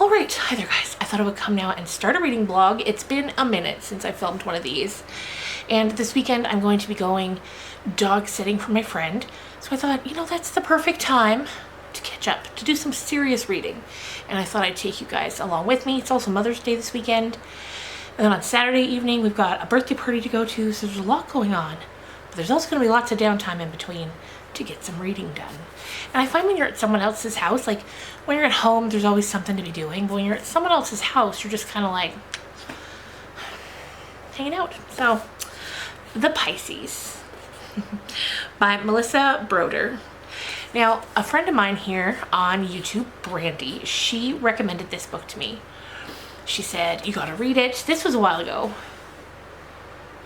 All right, hi there guys. I thought I would come now and start a reading vlog. It's been a minute since I filmed one of these. And this weekend I'm going to be going dog sitting for my friend. So I thought, you know, that's the perfect time to catch up, to do some serious reading. And I thought I'd take you guys along with me. It's also Mother's Day this weekend. And then on Saturday evening, we've got a birthday party to go to, so there's a lot going on. But there's also going to be lots of downtime in between to get some reading done. And I find when you're at someone else's house, like when you're at home, there's always something to be doing. But when you're at someone else's house, you're just kind of like hanging out. So, The Pisces by Melissa Broder. Now, a friend of mine here on YouTube, Brandy, she recommended this book to me. She said, you gotta read it. This was a while ago.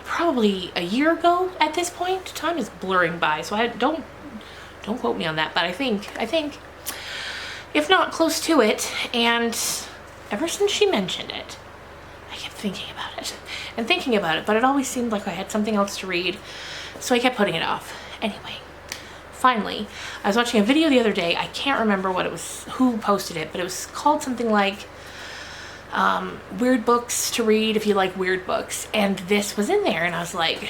Probably a year ago at this point. Time is blurring by, so I don't quote me on that, but I think, if not close to it. And ever since she mentioned it, I kept thinking about it, but it always seemed like I had something else to read, so I kept putting it off. Anyway, finally, I was watching a video the other day. I can't remember what it was, who posted it, but it was called something like weird books to read if you like weird books, and this was in there, and I was like,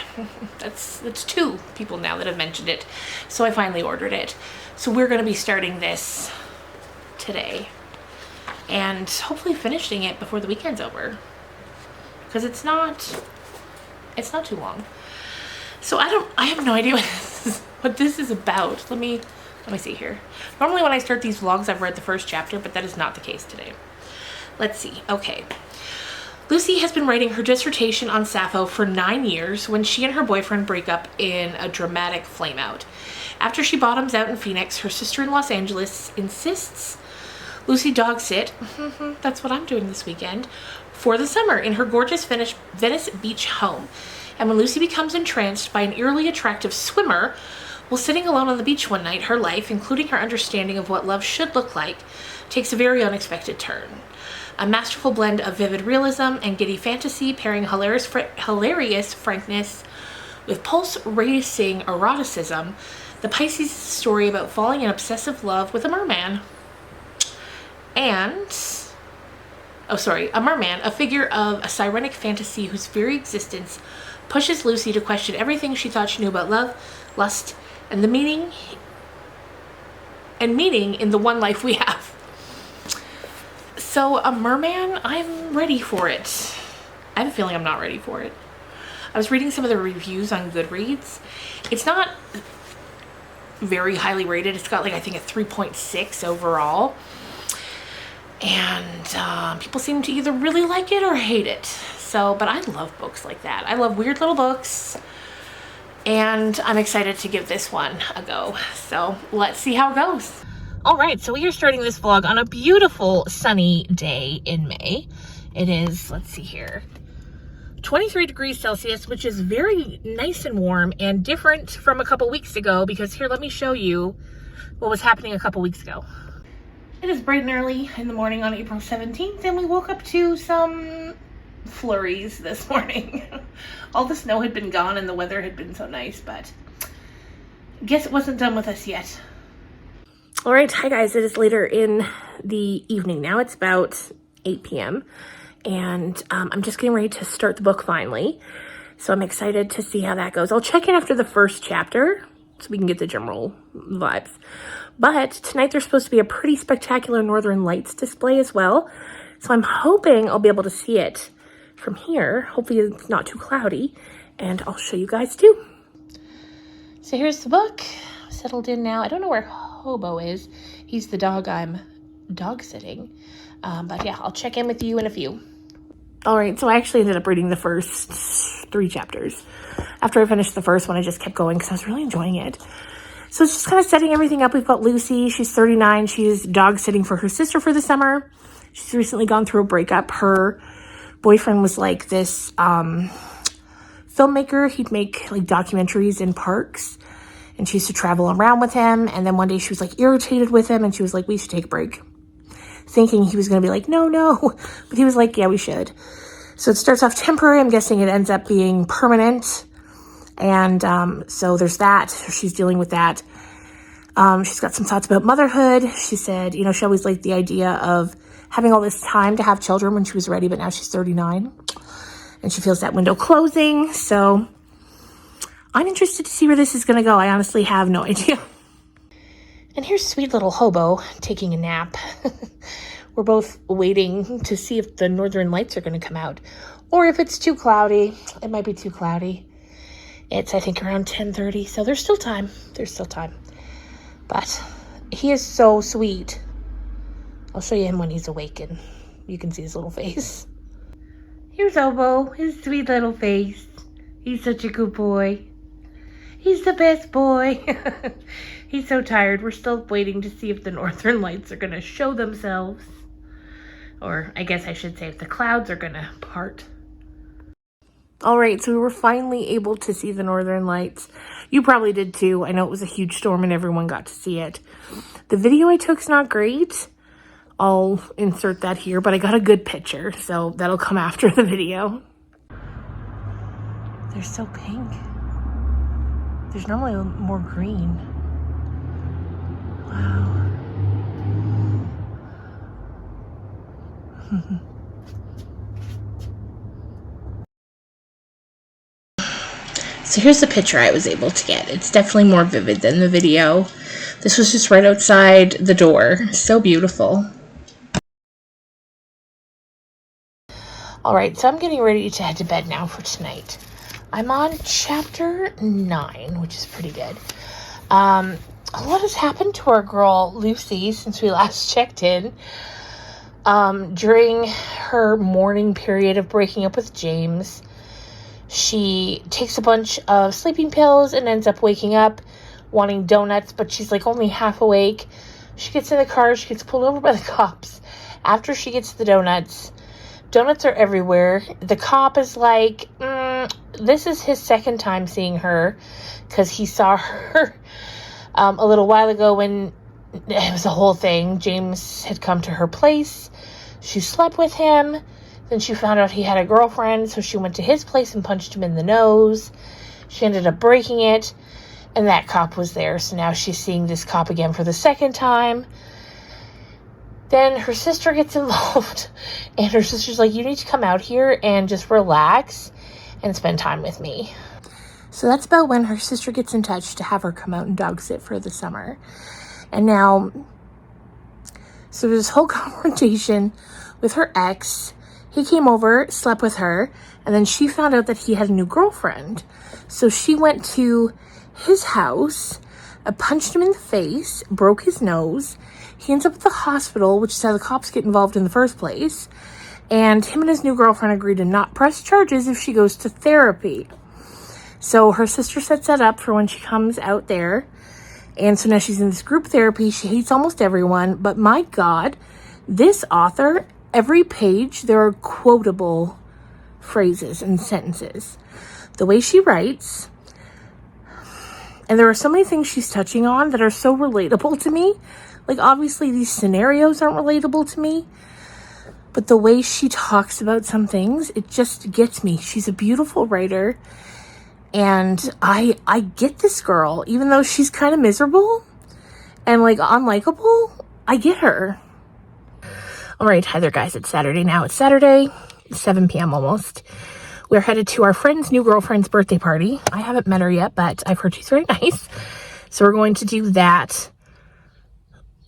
that's two people now that have mentioned it, so I finally ordered it. So we're going to be starting this today and hopefully finishing it before the weekend's over, because it's not too long. So I have no idea what this is about. Let me see here. Normally when I start these vlogs, I've read the first chapter, but that is not the case today. Let's see. Okay. Lucy has been writing her dissertation on Sappho for 9 years when she and her boyfriend break up in a dramatic flameout. After she bottoms out in Phoenix, her sister in Los Angeles insists Lucy dog sit, that's what I'm doing this weekend, for the summer in her gorgeous Venice Beach home. And when Lucy becomes entranced by an eerily attractive swimmer, while sitting alone on the beach one night, her life, including her understanding of what love should look like, takes a very unexpected turn. A masterful blend of vivid realism and giddy fantasy, pairing hilarious frankness with pulse-racing eroticism, The Pisces is a story about falling in obsessive love with a merman. A merman, a figure of a sirenic fantasy whose very existence pushes Lucy to question everything she thought she knew about love, lust, and the meaning in the one life we have. So, a merman, I'm ready for it. I have a feeling I'm not ready for it. I was reading some of the reviews on Goodreads. It's not very highly rated. It's got like, I think, a 3.6 overall. And people seem to either really like it or hate it. So, but I love books like that. I love weird little books. And I'm excited to give this one a go. So, let's see how it goes. All right, so we are starting this vlog on a beautiful sunny day in May. It is, let's see here, 23 degrees Celsius, which is very nice and warm and different from a couple weeks ago, because here, let me show you what was happening a couple weeks ago. It is bright and early in the morning on April 17th, and we woke up to some flurries this morning. All the snow had been gone and the weather had been so nice, but I guess it wasn't done with us yet. All right, hi guys, it is later in the evening now. It's about 8 p.m. and I'm just getting ready to start the book finally. So I'm excited to see how that goes. I'll check in after the first chapter so we can get the general vibes. But tonight there's supposed to be a pretty spectacular Northern Lights display as well. So I'm hoping I'll be able to see it from here. Hopefully it's not too cloudy, and I'll show you guys too. So here's the book. I'm settled in now. I don't know where Hobo is. He's the dog I'm dog sitting. But yeah, I'll check in with you in a few. All right, so I actually ended up reading the first 3 chapters. After I finished the first one, I just kept going because I was really enjoying it. So it's just kind of setting everything up. We've got Lucy. She's 39. She's dog sitting for her sister for the summer. She's recently gone through a breakup. Her boyfriend was like this filmmaker. He'd make like documentaries in parks. And she used to travel around with him. And then one day she was like irritated with him. And she was like, we should take a break. Thinking he was going to be like, no. But he was like, yeah, we should. So it starts off temporary. I'm guessing it ends up being permanent. And so there's that. She's dealing with that. She's got some thoughts about motherhood. She said, you know, she always liked the idea of having all this time to have children when she was ready, but now she's 39 and she feels that window closing. So I'm interested to see where this is going to go. I honestly have no idea. And here's sweet little Hobo taking a nap. We're both waiting to see if the northern lights are going to come out or if it's too cloudy. It might be too cloudy. It's, I think, around 10:30, so there's still time. There's still time. But he is so sweet. I'll show you him when he's awake and you can see his little face. Here's Hobo, his sweet little face. He's such a good boy. He's the best boy. He's so tired. We're still waiting to see if the northern lights are going to show themselves. Or I guess I should say if the clouds are going to part. All right, so we were finally able to see the northern lights. You probably did too. I know it was a huge storm and everyone got to see it. The video I took's not great. I'll insert that here, but I got a good picture, so that'll come after the video. They're so pink. There's normally more green. Wow. So here's the picture I was able to get. It's definitely more vivid than the video. This was just right outside the door. So beautiful. All right, so I'm getting ready to head to bed now for tonight. I'm on chapter 9, which is pretty good. A lot has happened to our girl Lucy since we last checked in. During her mourning period of breaking up with James, she takes a bunch of sleeping pills and ends up waking up wanting donuts, but she's like only half awake. She gets in the car, she gets pulled over by the cops. After she gets the donuts are everywhere. The cop is like, this is his second time seeing her because he saw her a little while ago when it was a whole thing. James had come to her place. She slept with him. Then she found out he had a girlfriend, so she went to his place and punched him in the nose. She ended up breaking it, and that cop was there. So now she's seeing this cop again for the second time. Then her sister gets involved, and her sister's like, you need to come out here and just relax and spend time with me. So that's about when her sister gets in touch to have her come out and dog sit for the summer. And now, so there's this whole confrontation with her ex. He came over, slept with her, and then she found out that he had a new girlfriend. So she went to his house, punched him in the face, broke his nose. He ends up at the hospital, which is how the cops get involved in the first place. And him and his new girlfriend agreed to not press charges if she goes to therapy. So her sister sets that up for when she comes out there. And so now she's in this group therapy. She hates almost everyone. But my God, this author, every page, there are quotable phrases and sentences. The way she writes, and there are so many things she's touching on that are so relatable to me. Like, obviously, these scenarios aren't relatable to me, but the way she talks about some things, it just gets me. She's a beautiful writer, and I get this girl, even though she's kind of miserable and, like, unlikable. I get her. All right, hi there, guys. It's Saturday now. It's Saturday, 7 p.m. almost. We're headed to our friend's new girlfriend's birthday party. I haven't met her yet, but I've heard she's very nice. So we're going to do that.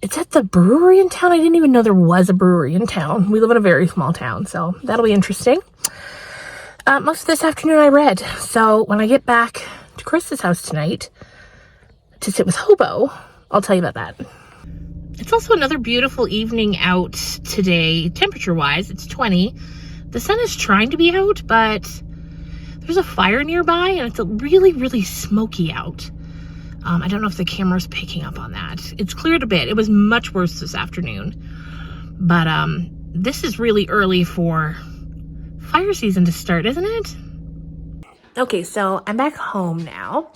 It's at the brewery in town. I didn't even know there was a brewery in town. We live in a very small town, so that'll be interesting. Most of this afternoon I read. So when I get back to Chris's house tonight to sit with Hobo, I'll tell you about that. It's also another beautiful evening out today, temperature-wise. It's 20. The sun is trying to be out, but there's a fire nearby, and it's really, really smoky out. I don't know if the camera's picking up on that. It's cleared a bit. It was much worse this afternoon. But this is really early for fire season to start, isn't it? Okay, so I'm back home now.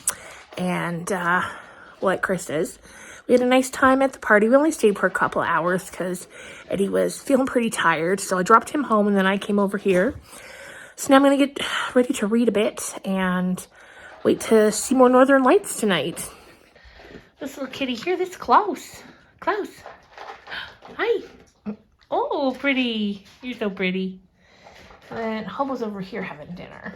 And, well, at Chris's. We had a nice time at the party. We only stayed for a couple hours because Eddie was feeling pretty tired. So I dropped him home and then I came over here. So now I'm going to get ready to read a bit and wait to see more Northern Lights tonight. This little kitty here, this Klaus. Klaus. Hi. Oh, pretty. You're so pretty. And then Hobo's over here having dinner.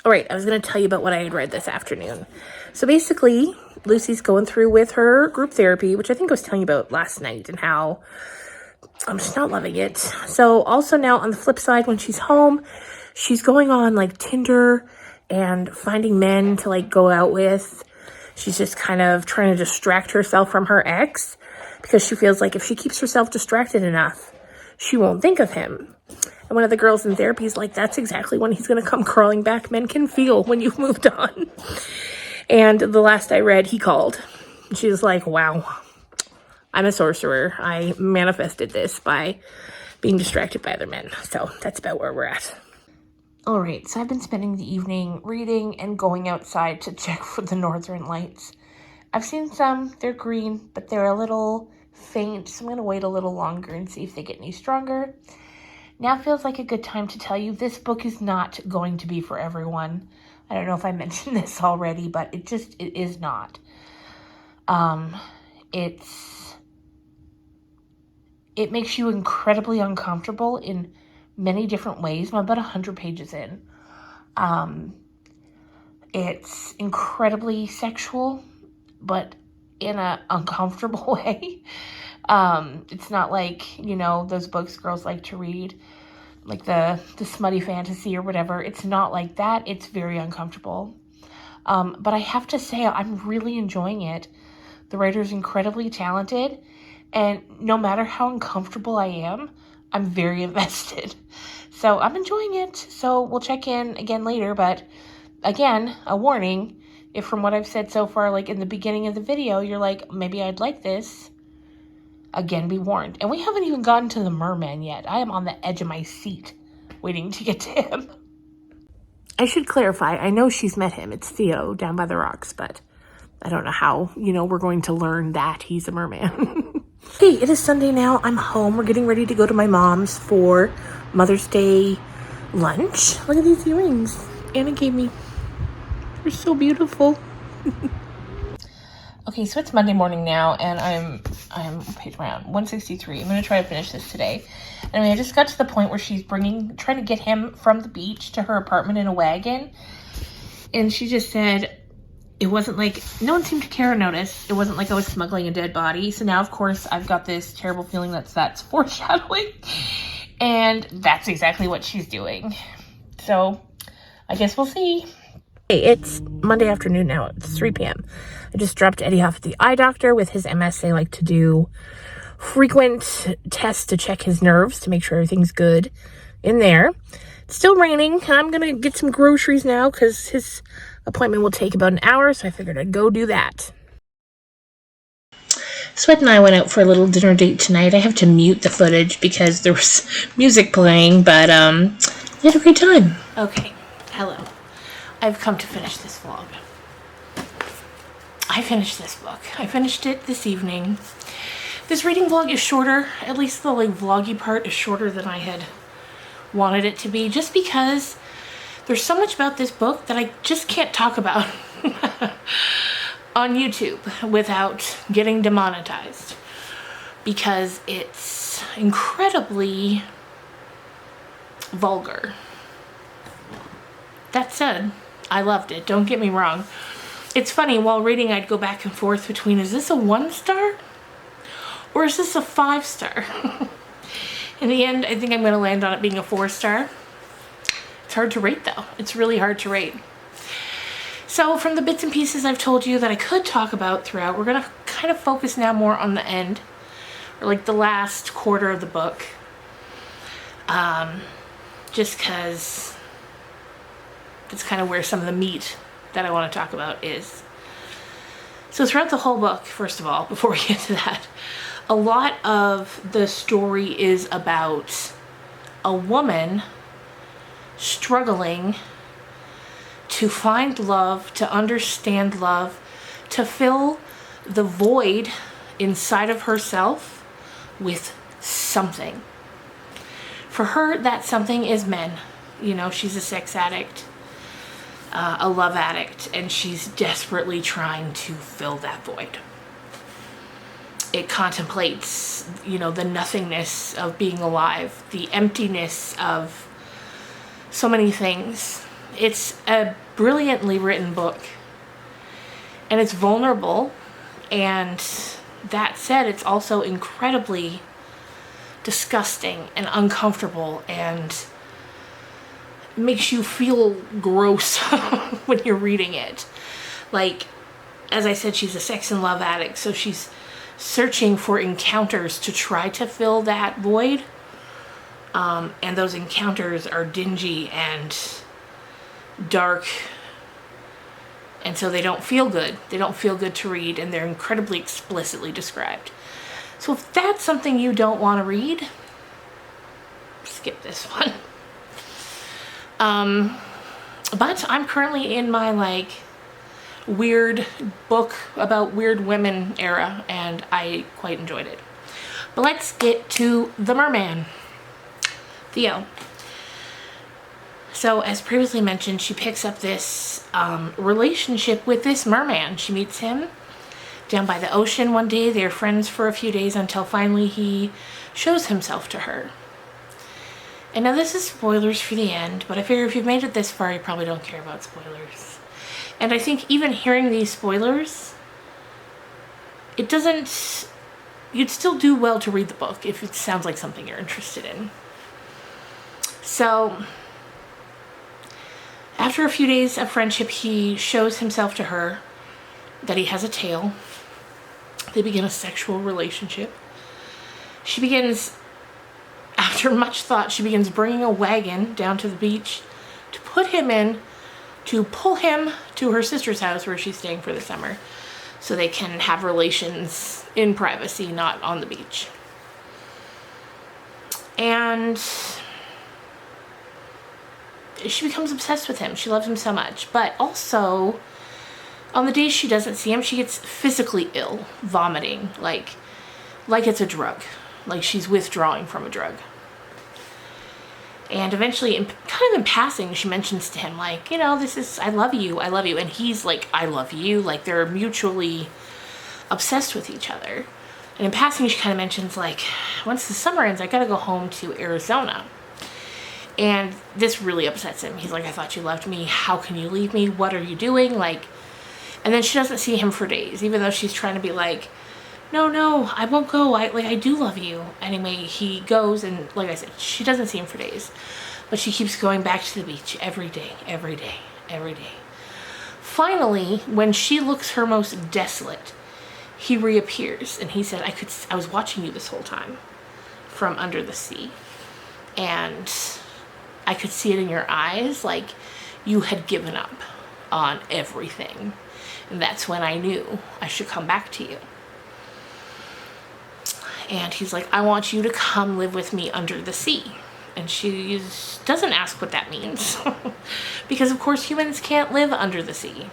All right, I was going to tell you about what I had read this afternoon. So basically, Lucy's going through with her group therapy, which I think I was telling you about last night, and how I'm just not loving it. So also now on the flip side, when she's home, she's going on like Tinder and finding men to like go out with. She's just kind of trying to distract herself from her ex because she feels like if she keeps herself distracted enough, she won't think of him. And one of the girls in therapy is like, that's exactly when he's going to come crawling back. Men can feel when you've moved on. And the last I read, he called. She was like, wow, I'm a sorcerer. I manifested this by being distracted by other men. So that's about where we're at. All right, so I've been spending the evening reading and going outside to check for the northern lights. I've seen some. They're green, but they're a little faint. So I'm going to wait a little longer and see if they get any stronger. Now feels like a good time to tell you this book is not going to be for everyone. I don't know if I mentioned this already, but it is not. It makes you incredibly uncomfortable in many different ways. I'm about 100 pages in. It's incredibly sexual, but in an uncomfortable way. It's not like, you know, those books girls like to read, like the smutty fantasy or whatever. It's not like that. It's very uncomfortable. But I have to say, I'm really enjoying it. The writer's incredibly talented, and no matter how uncomfortable I am, I'm very invested. So I'm enjoying it. So we'll check in again later, but again, a warning, if from what I've said so far, like in the beginning of the video, you're like, maybe I'd like this, again, be warned. And we haven't even gotten to the merman yet. I am on the edge of my seat waiting to get to him. I should clarify, I know she's met him. It's Theo down by the rocks, but I don't know how, we're going to learn that he's a merman. Okay, it is Sunday now. I'm home. We're getting ready to go to my mom's for Mother's Day lunch. Look at these earrings Anna gave me. They're so beautiful. Okay, so it's Monday morning now, and I'm page around 163. I'm going to try to finish this today. Anyway, I just got to the point where she's trying to get him from the beach to her apartment in a wagon. And she just said, it wasn't like, no one seemed to care or notice. It wasn't like I was smuggling a dead body. So now, of course, I've got this terrible feeling that's foreshadowing. And that's exactly what she's doing. So I guess we'll see. Hey, it's Monday afternoon now. It's 3 p.m. I just dropped Eddie off at the eye doctor with his MS. They like to do frequent tests to check his nerves to make sure everything's good in there. It's still raining. I'm going to get some groceries now because his appointment will take about an hour, so I figured I'd go do that. Sweat and I went out for a little dinner date tonight. I have to mute the footage because there was music playing, but we had a great time. Okay, hello. I've come to finish this vlog. I finished this book. I finished it this evening. This reading vlog is shorter. At least the vloggy part is shorter than I had wanted it to be, just because there's so much about this book that I just can't talk about on YouTube without getting demonetized, because it's incredibly vulgar. That said, I loved it. Don't get me wrong. It's funny, while reading, I'd go back and forth between, is this a 1-star or is this a 5-star? In the end, I think I'm going to land on it being a 4-star. It's hard to rate, though. It's really hard to rate. So from the bits and pieces I've told you that I could talk about throughout, we're going to kind of focus now more on the end, or the last quarter of the book. Just because that's kind of where some of the meat that I want to talk about is. So throughout the whole book, first of all, before we get to that, a lot of the story is about a woman struggling to find love, to understand love, to fill the void inside of herself with something. For her, that something is men. She's a sex addict. a love addict, and she's desperately trying to fill that void. It contemplates, you know, the nothingness of being alive, the emptiness of so many things. It's a brilliantly written book, and it's vulnerable, and that said, it's also incredibly disgusting and uncomfortable, and makes you feel gross when you're reading it. Like, as I said, she's a sex and love addict, so she's searching for encounters to try to fill that void. And those encounters are dingy and dark, and so they don't feel good. They don't feel good to read, and they're incredibly explicitly described. So if that's something you don't want to read, skip this one. But I'm currently in my, like, weird book about weird women era, and I quite enjoyed it. But let's get to the merman, Theo. So, as previously mentioned, she picks up this relationship with this merman. She meets him down by the ocean one day. They're friends for a few days until finally he shows himself to her. And now this is spoilers for the end, but I figure if you've made it this far, you probably don't care about spoilers. And I think even hearing these spoilers, it doesn't... You'd still do well to read the book if it sounds like something you're interested in. So, after a few days of friendship, he shows himself to her that he has a tail. They begin a sexual relationship. She begins... After much thought, she begins bringing a wagon down to the beach to put him in, to pull him to her sister's house where she's staying for the summer, so they can have relations in privacy, not on the beach. And she becomes obsessed with him. She loves him so much. But also, on the days she doesn't see him, she gets physically ill, vomiting, like it's a drug. Like she's withdrawing from a drug. And eventually, kind of in passing, she mentions to him, like, you know, this is, I love you. And he's like, I love you. Like, they're mutually obsessed with each other. And in passing, she kind of mentions, like, once the summer ends, I gotta go home to Arizona. And this really upsets him. He's like, I thought you loved me. How can you leave me? What are you doing? Like, and then she doesn't see him for days, even though she's trying to be like, no, I won't go. I do love you. Anyway, he goes, and like I said, she doesn't see him for days. But she keeps going back to the beach every day. Finally, when she looks her most desolate, he reappears, and he said, I was watching you this whole time from under the sea. And I could see it in your eyes, like you had given up on everything. And that's when I knew I should come back to you. And he's like, I want you to come live with me under the sea. And she doesn't ask what that means. Because, of course, humans can't live under the sea.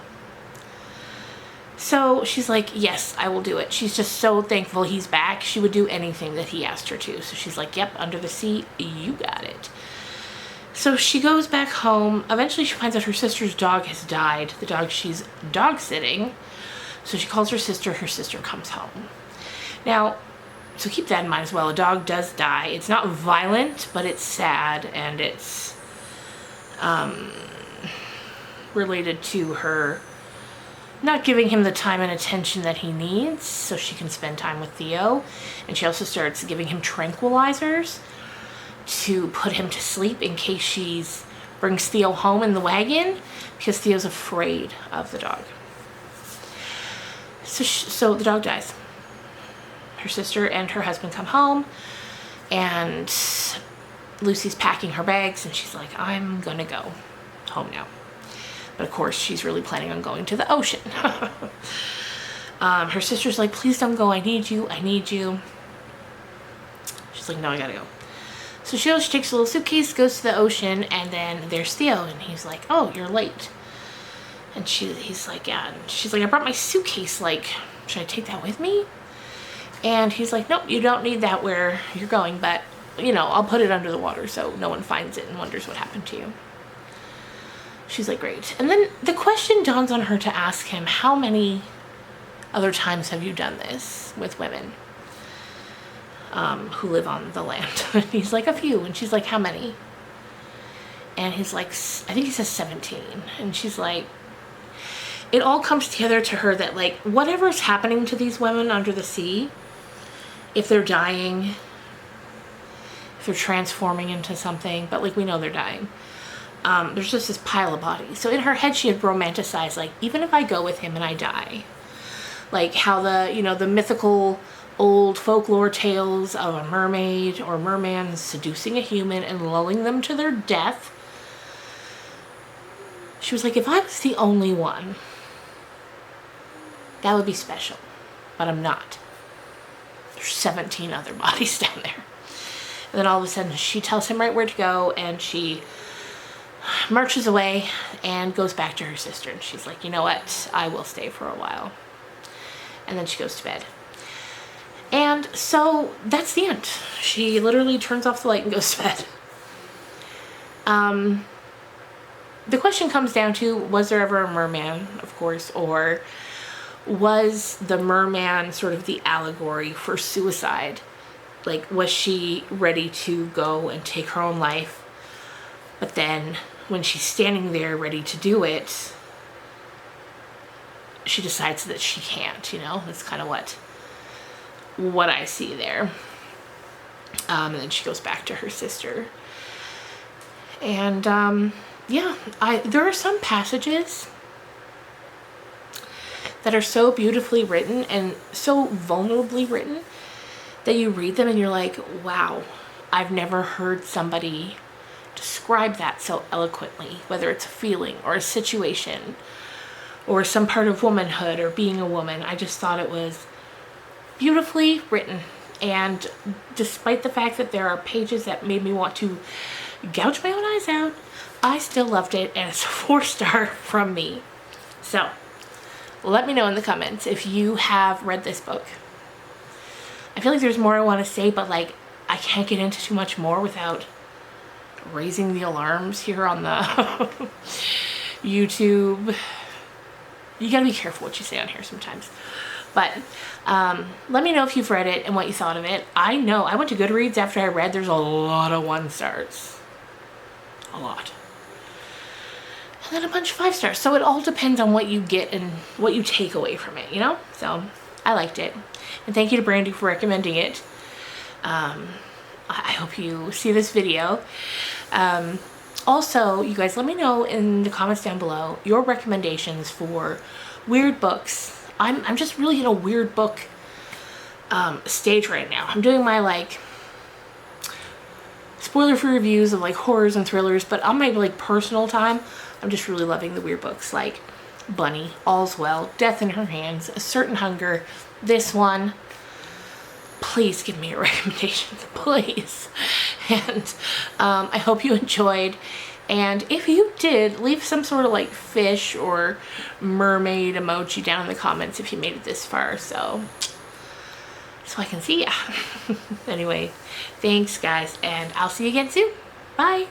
So she's like, yes, I will do it. She's just so thankful he's back. She would do anything that he asked her to. So she's like, yep, under the sea, you got it. So she goes back home. Eventually she finds out her sister's dog has died. The dog she's dog sitting. So she calls her sister. Her sister comes home. Now, so keep that in mind as well. A dog does die. It's not violent, but it's sad, and it's related to her not giving him the time and attention that he needs so she can spend time with Theo. And she also starts giving him tranquilizers to put him to sleep in case she brings Theo home in the wagon, because Theo's afraid of the dog. So the dog dies. Her sister and her husband come home, and Lucy's packing her bags, and she's like, I'm gonna go home now. But of course, she's really planning on going to the ocean. Her sister's like, please don't go, I need you. She's like, no, I gotta go. So she takes a little suitcase, goes to the ocean, and then there's Theo, and he's like, oh, you're late. And he's like, yeah. And she's like, I brought my suitcase, like, should I take that with me? And he's like, nope, you don't need that where you're going, but, you know, I'll put it under the water so no one finds it and wonders what happened to you. She's like, great. And then the question dawns on her to ask him, how many other times have you done this with women who live on the land? And he's like, a few. And she's like, how many? And he's like, I think he says 17. And she's like, it all comes together to her that like whatever's happening to these women under the sea, if they're dying, if they're transforming into something, but like we know they're dying, there's just this pile of bodies. So in her head she had romanticized, like, even if I go with him and I die, like how the, you know, the mythical old folklore tales of a mermaid or merman seducing a human and lulling them to their death. She was like, if I was the only one, that would be special, but I'm not. There's 17 other bodies down there. And then all of a sudden she tells him right where to go, and she marches away and goes back to her sister. And she's like, you know what? I will stay for a while. And then she goes to bed. And so that's the end. She literally turns off the light and goes to bed. The question comes down to, was there ever a merman, of course, or was the merman sort of the allegory for suicide? Like, was she ready to go and take her own life, but then when she's standing there ready to do it, she decides that she can't, you know? That's kind of what I see there. And then she goes back to her sister. And yeah, there are some passages that are so beautifully written and so vulnerably written that you read them and you're like, wow, I've never heard somebody describe that so eloquently, whether it's a feeling or a situation or some part of womanhood or being a woman. I just thought it was beautifully written. And despite the fact that there are pages that made me want to gouge my own eyes out, I still loved it, and it's a 4-star from me. So let me know in the comments if you have read this book. I feel like there's more I want to say, but like I can't get into too much more without raising the alarms here on the YouTube. You gotta be careful what you say on here sometimes. But let me know if you've read it and what you thought of it. I know I went to Goodreads after I read. There's a lot of 1-stars. A lot. And then a bunch of 5-stars. So it all depends on what you get and what you take away from it, you know? So I liked it. And thank you to Brandy for recommending it. I hope you see this video. Also, you guys, let me know in the comments down below your recommendations for weird books. I'm just really in a weird book stage right now. I'm doing my like spoiler-free reviews of like horrors and thrillers, but on my like personal time, I'm just really loving the weird books like Bunny, All's Well, Death in Her Hands, A Certain Hunger, this one. Please give me your recommendations, please. And I hope you enjoyed. And if you did, leave some sort of like fish or mermaid emoji down in the comments if you made it this far, so I can see ya. Anyway, thanks guys, and I'll see you again soon. Bye.